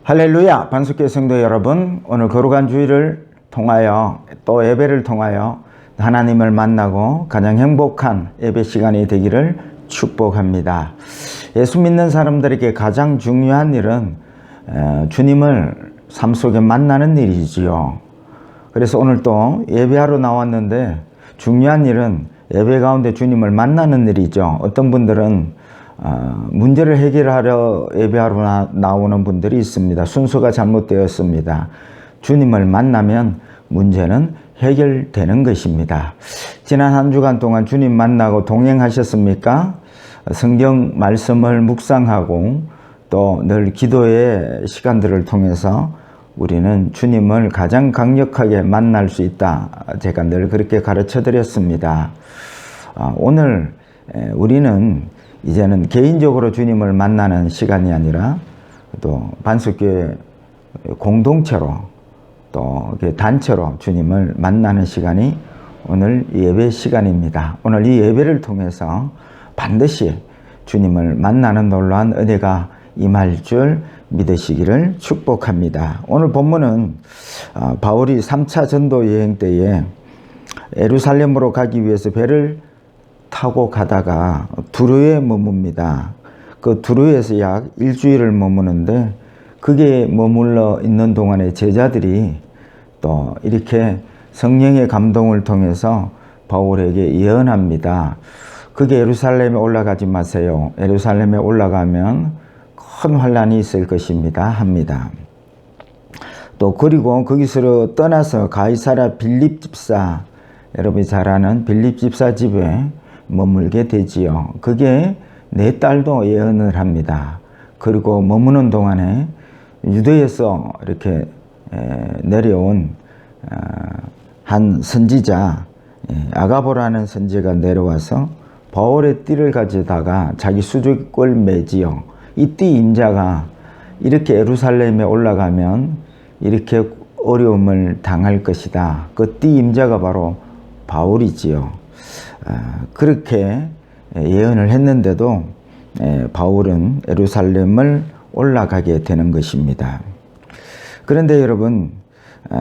할렐루야! 반석교회 성도 여러분, 오늘 거룩한 주일을 통하여 또 예배를 통하여 하나님을 만나고 가장 행복한 예배 시간이 되기를 축복합니다. 예수 믿는 사람들에게 가장 중요한 일은 주님을 삶 속에 만나는 일이지요. 그래서 오늘 또 예배하러 나왔는데 중요한 일은 예배 가운데 주님을 만나는 일이죠. 어떤 분들은 문제를 해결하려 예배하러 나오는 분들이 있습니다. 순서가 잘못되었습니다. 주님을 만나면 문제는 해결되는 것입니다. 지난 한 주간 동안 주님 만나고 동행하셨습니까? 성경 말씀을 묵상하고 또 늘 기도의 시간들을 통해서 우리는 주님을 가장 강력하게 만날 수 있다. 제가 늘 그렇게 가르쳐 드렸습니다. 오늘 우리는 이제는 개인적으로 주님을 만나는 시간이 아니라 또 반석교회 공동체로 또 단체로 주님을 만나는 시간이 오늘 예배 시간입니다. 오늘 이 예배를 통해서 반드시 주님을 만나는 놀라운 은혜가 임할 줄 믿으시기를 축복합니다. 오늘 본문은 바울이 3차 전도 여행 때에 예루살렘으로 가기 위해서 배를 타고 가다가 두로에 머뭅니다. 그 두로에서 약 일주일을 머무는데 그게 머물러 있는 동안에 제자들이 또 이렇게 성령의 감동을 통해서 바울에게 예언합니다. 그게 예루살렘에 올라가지 마세요. 예루살렘에 올라가면 큰 환란이 있을 것입니다. 합니다. 또 그리고 거기서 떠나서 가이사랴 빌립 집사, 여러분이 잘 아는 빌립 집사 집에 머물게 되지요. 그게 4달도 예언을 합니다. 그리고 머무는 동안에 유대에서 이렇게 내려온 한 선지자 아가보라는 선지자가 내려와서 바울의 띠를 가져다가 자기 수족을 매지요. 이 띠 임자가 이렇게 예루살렘에 올라가면 이렇게 어려움을 당할 것이다. 그 띠 임자가 바로 바울이지요. 그렇게 예언을 했는데도 바울은 예루살렘을 올라가게 되는 것입니다. 그런데 여러분,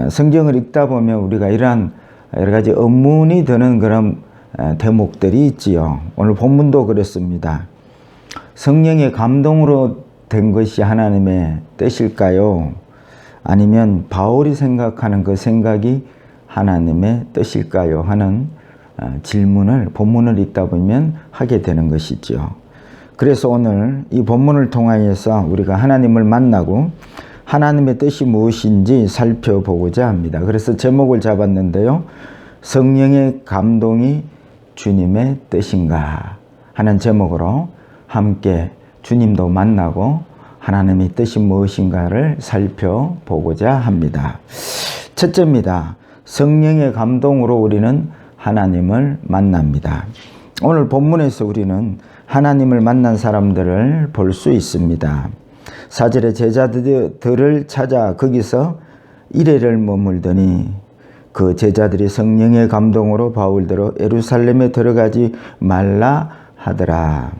성경을 읽다 보면 우리가 이러한 여러 가지 의문이 드는 그런 대목들이 있지요. 오늘 본문도 그렇습니다. 성령의 감동으로 된 것이 하나님의 뜻일까요? 아니면 바울이 생각하는 그 생각이 하나님의 뜻일까요? 하는 질문을 본문을 읽다 보면 하게 되는 것이죠. 그래서 오늘 이 본문을 통하여서 우리가 하나님을 만나고 하나님의 뜻이 무엇인지 살펴보고자 합니다. 그래서 제목을 잡았는데요. 성령의 감동이 주님의 뜻인가 하는 제목으로 함께 주님도 만나고 하나님의 뜻이 무엇인가를 살펴보고자 합니다. 첫째입니다. 성령의 감동으로 우리는 하나님을 만납니다. 오늘 본문에서 우리는 하나님을 만난 사람들을 볼 수 있습니다. 4절에 제자들을 찾아 거기서 이레를 머물더니 그 제자들이 성령의 감동으로 바울대로 예루살렘에 들어가지 말라 하더라.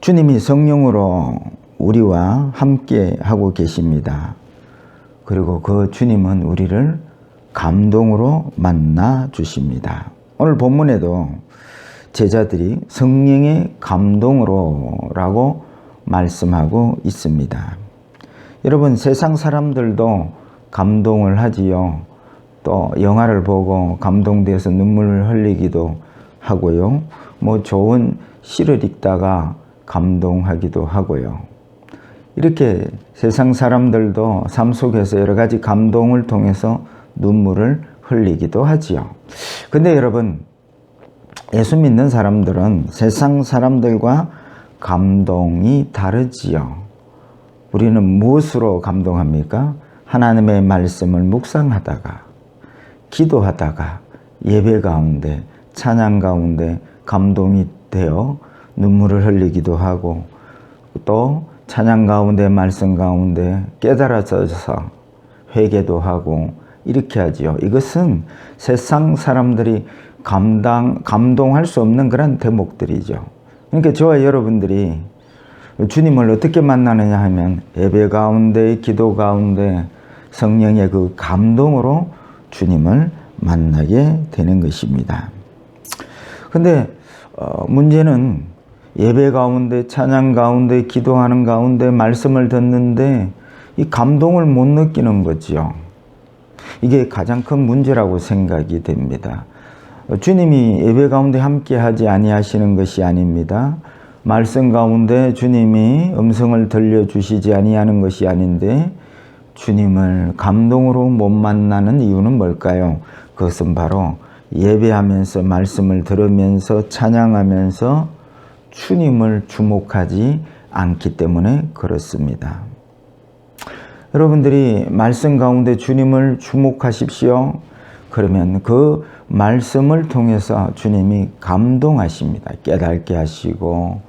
주님이 성령으로 우리와 함께 하고 계십니다. 그리고 그 주님은 우리를 감동으로 만나 주십니다. 오늘 본문에도 제자들이 성령의 감동으로라고 말씀하고 있습니다. 여러분, 세상 사람들도 감동을 하지요. 또 영화를 보고 감동돼서 눈물을 흘리기도 하고요. 좋은 시를 읽다가 감동하기도 하고요. 이렇게 세상 사람들도 삶 속에서 여러 가지 감동을 통해서 눈물을 흘리기도 하지요. 근데 여러분, 예수 믿는 사람들은 세상 사람들과 감동이 다르지요. 우리는 무엇으로 감동합니까? 하나님의 말씀을 묵상하다가, 기도하다가, 예배 가운데, 찬양 가운데 감동이 되어 눈물을 흘리기도 하고, 또 찬양 가운데, 말씀 가운데 깨달아져서 회개도 하고 이렇게 하지요. 이것은 세상 사람들이 감동할 수 없는 그런 대목들이죠. 그러니까 저와 여러분들이 주님을 어떻게 만나느냐 하면 예배 가운데, 기도 가운데 성령의 그 감동으로 주님을 만나게 되는 것입니다. 근데 문제는 예배 가운데, 찬양 가운데, 기도하는 가운데 말씀을 듣는데 이 감동을 못 느끼는 거죠. 이게 가장 큰 문제라고 생각이 됩니다. 주님이 예배 가운데 함께 하지 아니하시는 것이 아닙니다. 말씀 가운데 주님이 음성을 들려주시지 아니하는 것이 아닌데 주님을 감동으로 못 만나는 이유는 뭘까요? 그것은 바로 예배하면서 말씀을 들으면서 찬양하면서 주님을 주목하지 않기 때문에 그렇습니다. 여러분들이 말씀 가운데 주님을 주목하십시오. 그러면 그 말씀을 통해서 주님이 감동하십니다. 깨닫게 하시고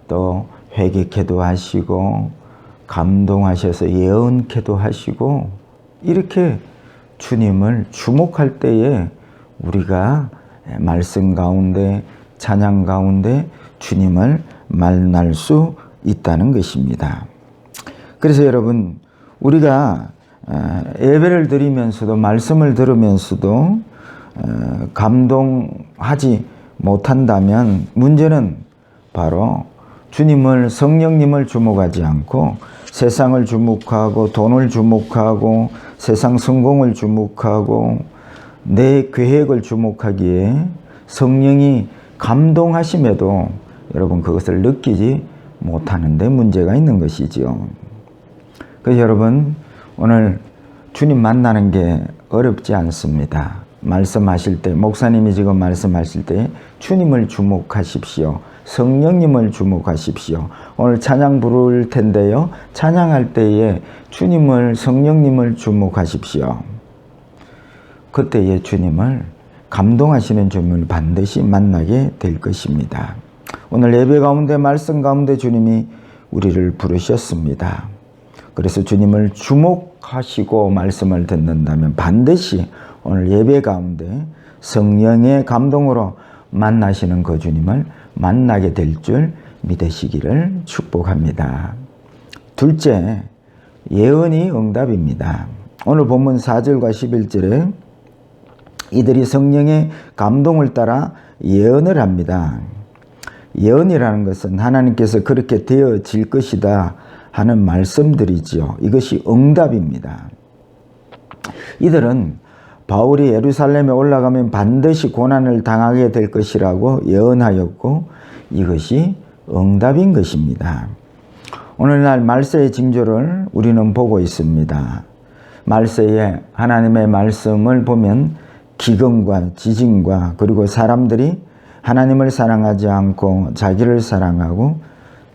또 회개케도 하시고 감동하셔서 예언케도 하시고 이렇게 주님을 주목할 때에 우리가 말씀 가운데 찬양 가운데 주님을 만날 수 있다는 것입니다. 그래서 여러분 우리가 예배를 드리면서도 말씀을 들으면서도 감동하지 못한다면 문제는 바로 주님을 성령님을 주목하지 않고 세상을 주목하고 돈을 주목하고 세상 성공을 주목하고 내 계획을 주목하기에 성령이 감동하심에도 여러분 그것을 느끼지 못하는 데 문제가 있는 것이지요. 그래서 여러분 오늘 주님 만나는 게 어렵지 않습니다. 말씀하실 때 목사님이 지금 말씀하실 때 주님을 주목하십시오. 성령님을 주목하십시오. 오늘 찬양 부를 텐데요. 찬양할 때에 주님을 성령님을 주목하십시오. 그때에 주님을 감동하시는 주님을 반드시 만나게 될 것입니다. 오늘 예배 가운데 말씀 가운데 주님이 우리를 부르셨습니다. 그래서 주님을 주목하시고 말씀을 듣는다면 반드시 오늘 예배 가운데 성령의 감동으로 만나시는 그 주님을 만나게 될 줄 믿으시기를 축복합니다. 둘째, 예언이 응답입니다. 오늘 본문 4절과 11절에 이들이 성령의 감동을 따라 예언을 합니다. 예언이라는 것은 하나님께서 그렇게 되어질 것이다 하는 말씀들이지요. 이것이 응답입니다. 이들은 바울이 예루살렘에 올라가면 반드시 고난을 당하게 될 것이라고 예언하였고 이것이 응답인 것입니다. 오늘날 말세의 징조를 우리는 보고 있습니다. 말세에 하나님의 말씀을 보면 기근과 지진과 그리고 사람들이 하나님을 사랑하지 않고 자기를 사랑하고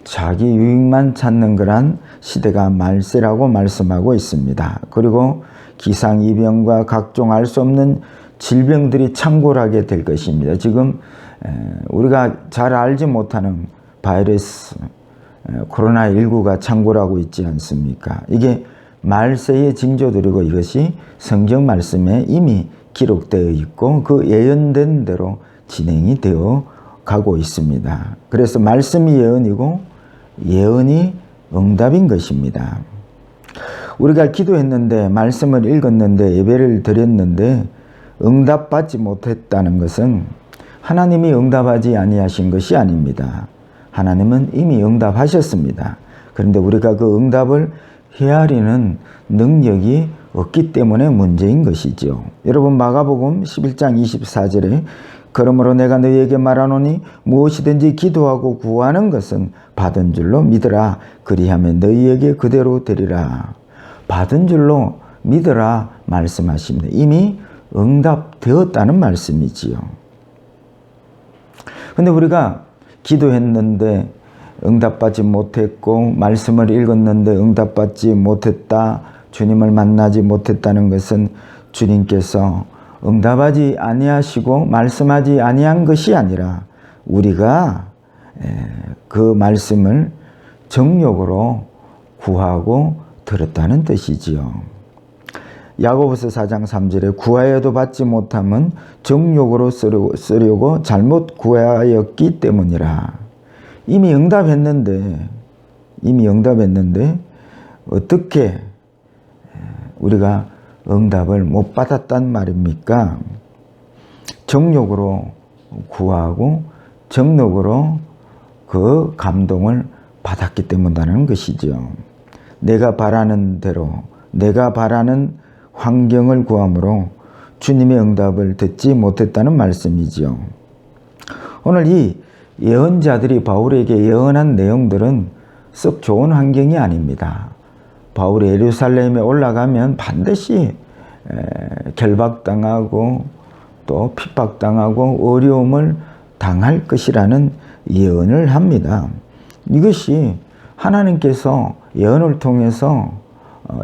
자기 유익만 찾는 그런 시대가 말세라고 말씀하고 있습니다. 그리고 기상이병과 각종 알 수 없는 질병들이 창궐하게 될 것입니다. 지금 우리가 잘 알지 못하는 바이러스 코로나19가 창궐하고 있지 않습니까? 이게 말세의 징조들이고 이것이 성경 말씀에 이미 기록되어 있고 그 예언된 대로 진행이 되어 가고 있습니다. 그래서 말씀이 예언이고 예언이 응답인 것입니다. 우리가 기도했는데 말씀을 읽었는데 예배를 드렸는데 응답받지 못했다는 것은 하나님이 응답하지 아니하신 것이 아닙니다. 하나님은 이미 응답하셨습니다. 그런데 우리가 그 응답을 헤아리는 능력이 없기 때문에 문제인 것이죠. 여러분 마가복음 11장 24절에 그러므로 내가 너희에게 말하노니 무엇이든지 기도하고 구하는 것은 받은 줄로 믿으라. 그리하면 너희에게 그대로 되리라. 받은 줄로 믿으라 말씀하십니다. 이미 응답되었다는 말씀이지요. 근데 우리가 기도했는데 응답받지 못했고 말씀을 읽었는데 응답받지 못했다. 주님을 만나지 못했다는 것은 주님께서 응답하지 아니하시고 말씀하지 아니한 것이 아니라 우리가 그 말씀을 정욕으로 구하고 들었다는 뜻이지요. 야고보서 4장 3절에 구하여도 받지 못함은 정욕으로 쓰려고 잘못 구하였기 때문이라. 이미 응답했는데 이미 응답했는데 어떻게 우리가 응답을 못 받았단 말입니까? 정욕으로 구하고 정욕으로 그 감동을 받았기 때문이라는 것이죠. 내가 바라는 대로 내가 바라는 환경을 구함으로 주님의 응답을 듣지 못했다는 말씀이죠. 오늘 이 예언자들이 바울에게 예언한 내용들은 썩 좋은 환경이 아닙니다. 바울이 예루살렘에 올라가면 반드시 결박당하고 또 핍박당하고 어려움을 당할 것이라는 예언을 합니다. 이것이 하나님께서 예언을 통해서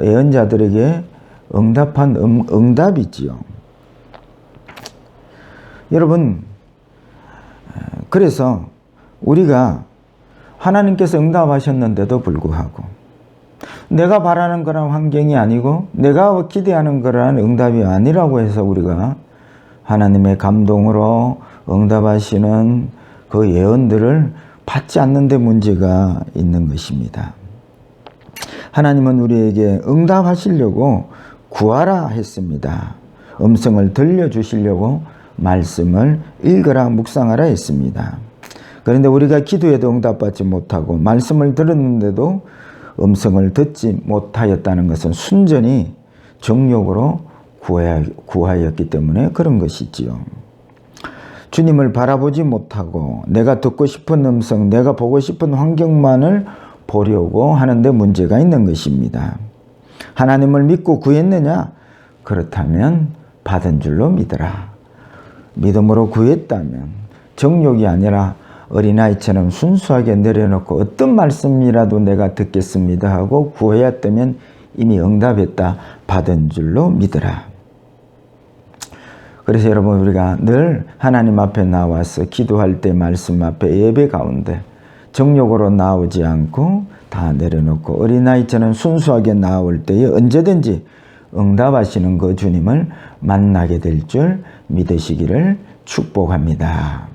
예언자들에게 응답한 응답이지요. 여러분, 그래서 우리가 하나님께서 응답하셨는데도 불구하고 내가 바라는 그런 환경이 아니고 내가 기대하는 그런 응답이 아니라고 해서 우리가 하나님의 감동으로 응답하시는 그 예언들을 받지 않는 데 문제가 있는 것입니다. 하나님은 우리에게 응답하시려고 구하라 했습니다. 음성을 들려주시려고 말씀을 읽으라 묵상하라 했습니다. 그런데 우리가 기도해도 응답받지 못하고 말씀을 들었는데도 음성을 듣지 못하였다는 것은 순전히 정욕으로 구하였기 때문에 그런 것이지요. 주님을 바라보지 못하고 내가 듣고 싶은 음성, 내가 보고 싶은 환경만을 보려고 하는데 문제가 있는 것입니다. 하나님을 믿고 구했느냐? 그렇다면 받은 줄로 믿어라. 믿음으로 구했다면 정욕이 아니라 어린아이처럼 순수하게 내려놓고 어떤 말씀이라도 내가 듣겠습니다 하고 구하였다면 이미 응답했다. 받은 줄로 믿어라. 그래서 여러분, 우리가 늘 하나님 앞에 나와서 기도할 때 말씀 앞에 예배 가운데 정욕으로 나오지 않고 다 내려놓고 어린아이처럼 순수하게 나올 때에 언제든지 응답하시는 그 주님을 만나게 될 줄 믿으시기를 축복합니다.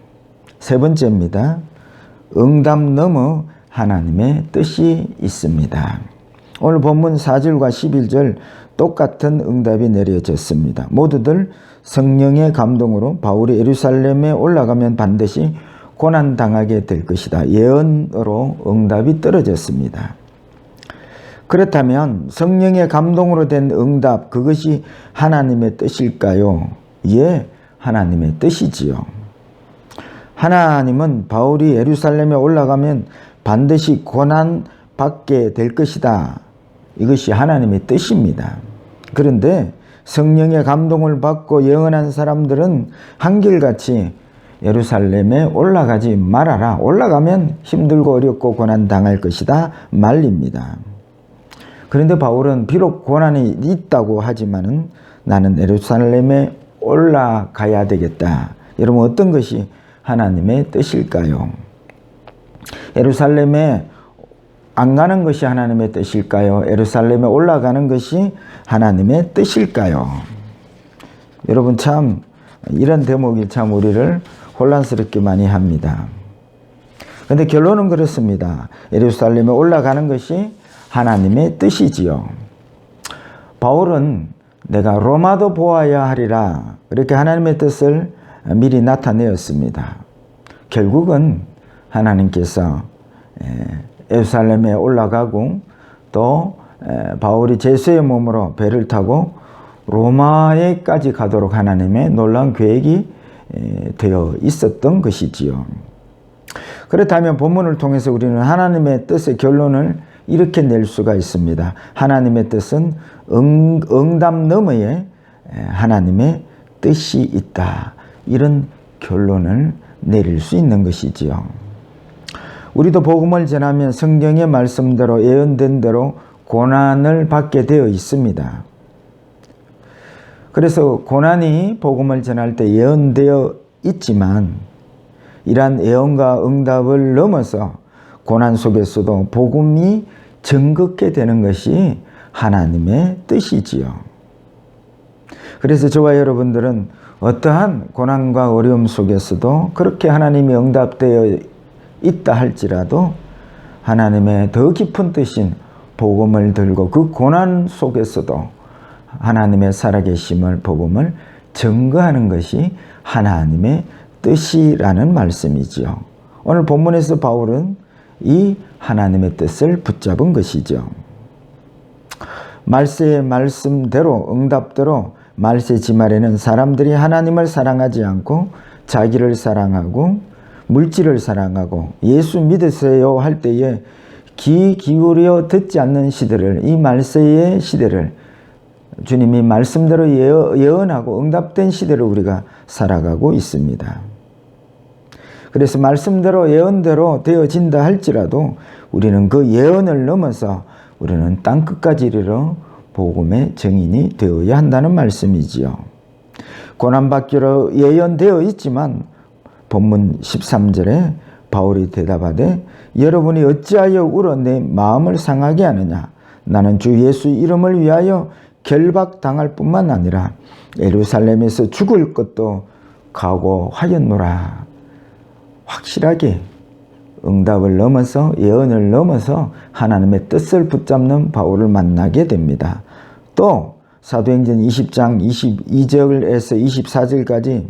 세 번째입니다. 응답 너머 하나님의 뜻이 있습니다. 오늘 본문 4절과 11절 똑같은 응답이 내려졌습니다. 모두들 성령의 감동으로 바울이 예루살렘에 올라가면 반드시 고난당하게 될 것이다. 예언으로 응답이 떨어졌습니다. 그렇다면 성령의 감동으로 된 응답, 그것이 하나님의 뜻일까요? 예, 하나님의 뜻이지요. 하나님은 바울이 예루살렘에 올라가면 반드시 고난받게 될 것이다. 이것이 하나님의 뜻입니다. 그런데 성령의 감동을 받고 예언한 사람들은 한결같이 예루살렘에 올라가지 말아라. 올라가면 힘들고 어렵고 고난당할 것이다 말입니다. 그런데 바울은 비록 고난이 있다고 하지만은 나는 예루살렘에 올라가야 되겠다. 여러분, 어떤 것이 하나님의 뜻일까요? 예루살렘에 안 가는 것이 하나님의 뜻일까요? 예루살렘에 올라가는 것이 하나님의 뜻일까요? 여러분, 참 이런 대목이 참 우리를 혼란스럽게 많이 합니다. 그런데 결론은 그렇습니다. 예루살렘에 올라가는 것이 하나님의 뜻이지요. 바울은 내가 로마도 보아야 하리라, 그렇게 하나님의 뜻을 미리 나타내었습니다. 결국은 하나님께서 예루살렘에 올라가고 또 바울이 제수의 몸으로 배를 타고 로마에까지 가도록 하나님의 놀라운 계획이 되어 있었던 것이지요. 그렇다면 본문을 통해서 우리는 하나님의 뜻의 결론을 이렇게 낼 수가 있습니다. 하나님의 뜻은 응답 너머에 하나님의 뜻이 있다. 이런 결론을 내릴 수 있는 것이지요. 우리도 복음을 전하면 성경의 말씀대로 예언된 대로 고난을 받게 되어 있습니다. 그래서 고난이 복음을 전할 때 예언되어 있지만 이러한 예언과 응답을 넘어서 고난 속에서도 복음이 정극게 되는 것이 하나님의 뜻이지요. 그래서 저와 여러분들은 어떠한 고난과 어려움 속에서도 그렇게 하나님이 응답되어 있다 할지라도 하나님의 더 깊은 뜻인 복음을 들고 그 고난 속에서도 하나님의 살아계심을, 복음을 증거하는 것이 하나님의 뜻이라는 말씀이지요. 오늘 본문에서 바울은 이 하나님의 뜻을 붙잡은 것이죠. 말세의 말씀대로, 응답대로 말세 지말에는 사람들이 하나님을 사랑하지 않고 자기를 사랑하고 물질을 사랑하고 예수 믿으세요 할 때에 귀 기울여 듣지 않는 시대를, 이 말세의 시대를 주님이 말씀대로 예언하고 응답된 시대를 우리가 살아가고 있습니다. 그래서 말씀대로 예언대로 되어진다 할지라도 우리는 그 예언을 넘어서 우리는 땅끝까지 이르러 복음의 증인이 되어야 한다는 말씀이지요. 고난받기로 예언되어 있지만 본문 13절에 바울이 대답하되 여러분이 어찌하여 울어 내 마음을 상하게 하느냐. 나는 주 예수 이름을 위하여 결박당할 뿐만 아니라 예루살렘에서 죽을 것도 각오하였노라. 확실하게 응답을 넘어서, 예언을 넘어서 하나님의 뜻을 붙잡는 바울을 만나게 됩니다. 또 사도행전 20장 22절에서 24절까지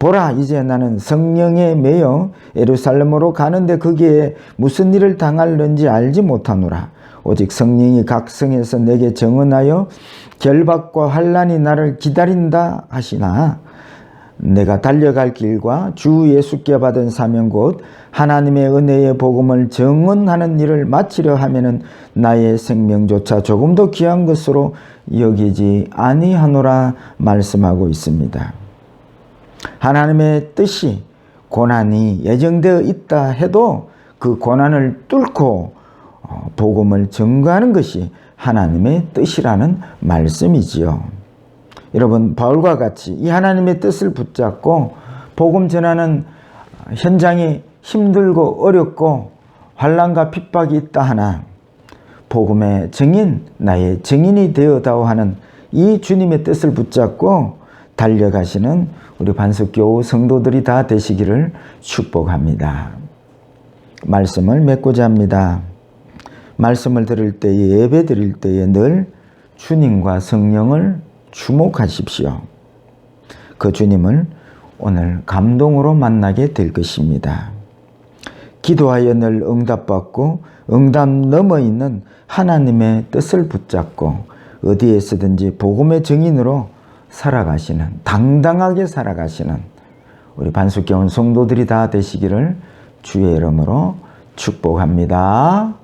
보라, 이제 나는 성령에 매여 예루살렘으로 가는데 거기에 무슨 일을 당할는지 알지 못하노라. 오직 성령이 각 성에서 내게 증언하여 결박과 환난이 나를 기다린다 하시나 내가 달려갈 길과 주 예수께 받은 사명 곧 하나님의 은혜의 복음을 증언하는 일을 마치려 하면은 나의 생명조차 조금도 귀한 것으로 여기지 아니하노라 말씀하고 있습니다. 하나님의 뜻이 고난이 예정되어 있다 해도 그 고난을 뚫고 복음을 증거하는 것이 하나님의 뜻이라는 말씀이지요. 여러분, 바울과 같이 이 하나님의 뜻을 붙잡고 복음 전하는 현장이 힘들고 어렵고 환난과 핍박이 있다 하나 복음의 증인, 나의 증인이 되어다오 하는 이 주님의 뜻을 붙잡고 달려가시는 우리 반석교우 성도들이 다 되시기를 축복합니다. 말씀을 맺고자 합니다. 말씀을 들을 때에, 예배 드릴 때에 늘 주님과 성령을 주목하십시오. 그 주님을 오늘 감동으로 만나게 될 것입니다. 기도하여 늘 응답받고 응답 넘어 있는 하나님의 뜻을 붙잡고 어디에서든지 복음의 증인으로 살아가시는, 당당하게 살아가시는 우리 반석교훈 성도들이 다 되시기를 주의 이름으로 축복합니다.